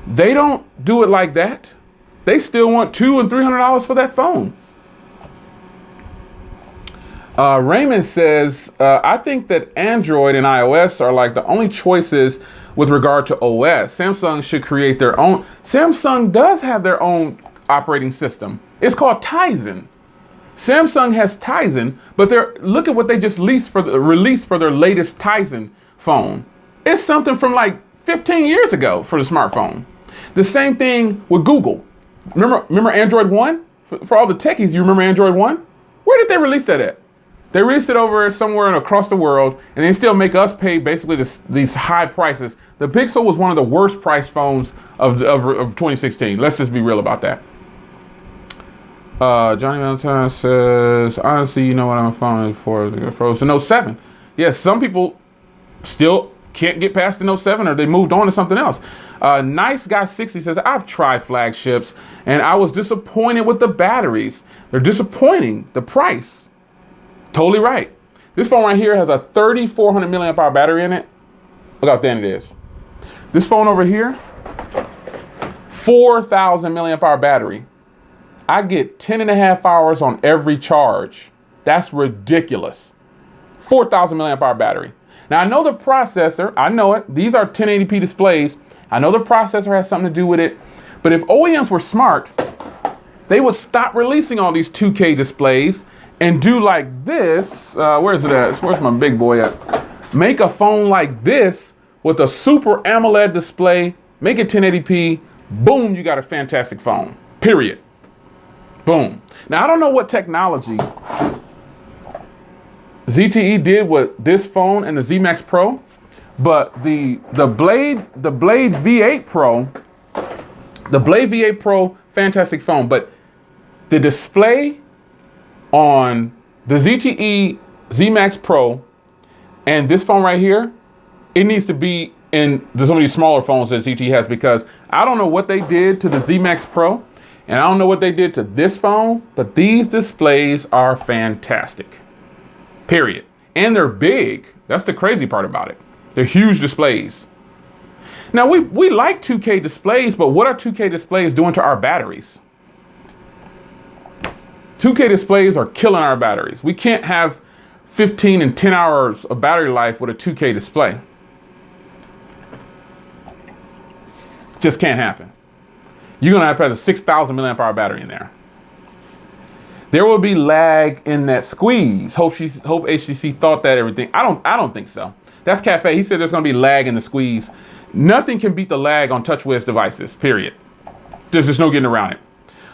they don't do it like that. They still want $200 and $300 for that phone. Raymond says, I think that Android and iOS are like the only choices with regard to OS. Samsung should create their own. Samsung does have their own operating system. It's called Tizen. Samsung has Tizen, but look at what they just released for their latest Tizen phone. It's something from like 15 years ago for the smartphone. The same thing with Google. Remember Android 1? For all the techies, you remember Android 1? Where did they release that at? They released it over somewhere across the world, and they still make us pay basically these high prices. The Pixel was one of the worst priced phones of 2016. Let's just be real about that. Johnny Valentine says, honestly, you know what I'm phone for the Pro. So Note 7. Yes, some people still can't get past the Note 7 or they moved on to something else. Nice Guy 60 says, I've tried flagships and I was disappointed with the batteries. They're disappointing. The price. Totally right. This phone right here has a 3,400 milliamp hour battery in it. Look how thin it is. This phone over here, 4,000 milliamp hour battery. I get 10.5 hours on every charge. That's ridiculous. 4,000 milliamp hour battery. Now I know the processor, I know it. These are 1080p displays. I know the processor has something to do with it. But if OEMs were smart, they would stop releasing all these 2K displays and do like this. Where's it at? Where's my big boy at? Make a phone like this with a super AMOLED display. Make it 1080p. Boom, you got a fantastic phone. Period. Boom. Now, I don't know what technology ZTE did with this phone and the Z Max Pro, but the Blade V8 Pro, fantastic phone, but the display on the ZTE Z Max Pro and this phone right here, it needs to be in some of these smaller phones that ZTE has, because I don't know what they did to the Z Max Pro. And I don't know what they did to this phone, but these displays are fantastic. Period. And they're big. That's the crazy part about it. They're huge displays. Now, we like 2K displays, but what are 2K displays doing to our batteries? 2K displays are killing our batteries. We can't have 15 and 10 hours of battery life with a 2K display. Just can't happen. You're going to have a 6,000 milliamp hour battery in there. There will be lag in that squeeze. Hope HTC thought that everything. I don't think so. That's Cafe. He said there's going to be lag in the squeeze. Nothing can beat the lag on TouchWiz devices, period. There's just no getting around it.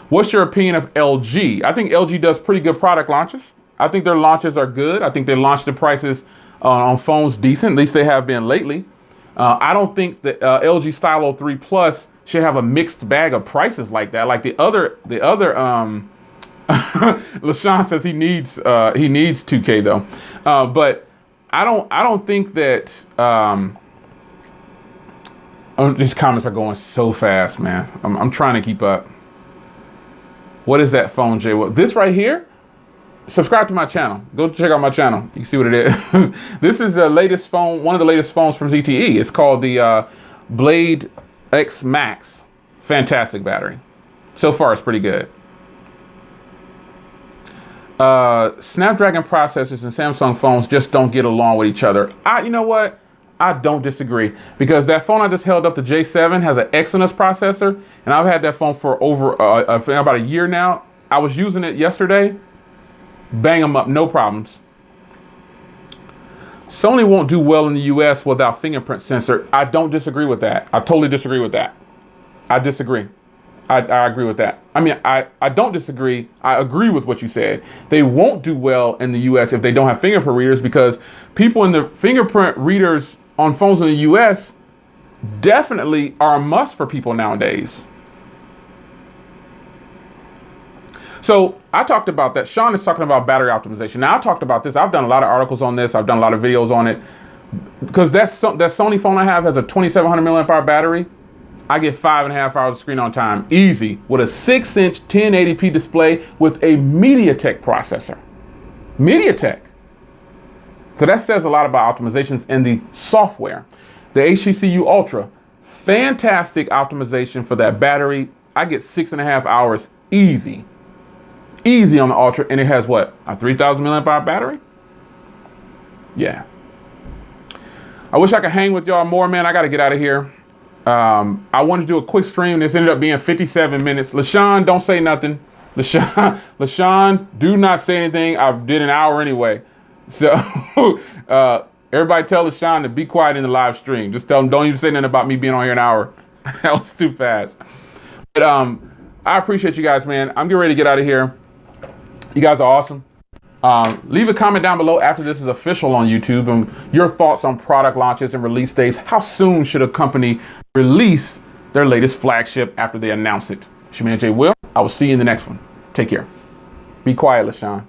What's your opinion of LG? I think LG does pretty good product launches. I think their launches are good. I think they launched the prices on phones decent. At least they have been lately. I don't think that LG Stylo 3 Plus should have a mixed bag of prices like that. Like the other LaShawn says he needs 2K though. But I don't think that these comments are going so fast, man. I'm trying to keep up. What is that phone, Jay? Well, this right here? Subscribe to my channel. Go check out my channel. You can see what it is. This is the latest phone, one of the latest phones from ZTE. It's called the Blade X Max. Fantastic battery. So far, it's pretty good. Snapdragon processors and Samsung phones just don't get along with each other. You know what? I don't disagree, because that phone I just held up, the J7, has an Exynos processor, and I've had that phone for over about a year now. I was using it yesterday. Bang them up, no problems. Sony won't do well in the US without fingerprint sensor. I don't disagree with that. I totally disagree with that. I disagree. I agree with that. I mean, I don't disagree. I agree with what you said. They won't do well in the US if they don't have fingerprint readers, because people in the fingerprint readers on phones in the US definitely are a must for people nowadays. So I talked about that. Sean is talking about battery optimization. Now I talked about this. I've done a lot of articles on this. I've done a lot of videos on it, because that Sony phone I have has a 2700 milliamp hour battery. I get 5.5 hours of screen on time, easy, with a 6-inch 1080p display with a MediaTek processor. MediaTek. So that says a lot about optimizations in the software. The HTC Ultra, fantastic optimization for that battery. I get 6.5 hours easy. Easy on the Ultra, and it has what? A 3000 milliamp hour battery? Yeah. I wish I could hang with y'all more, man. I got to get out of here. I wanted to do a quick stream. This ended up being 57 minutes. LaShawn, don't say nothing. LaShawn, do not say anything. I did an hour anyway. So everybody tell LaShawn to be quiet in the live stream. Just tell him don't even say nothing about me being on here an hour. That was too fast. But I appreciate you guys, man. I'm getting ready to get out of here. You guys are awesome. Leave a comment down below after this is official on YouTube and your thoughts on product launches and release dates. How soon should a company release their latest flagship after they announce it? It's your man, Jay Will. I will see you in the next one. Take care. Be quiet, LaShawn.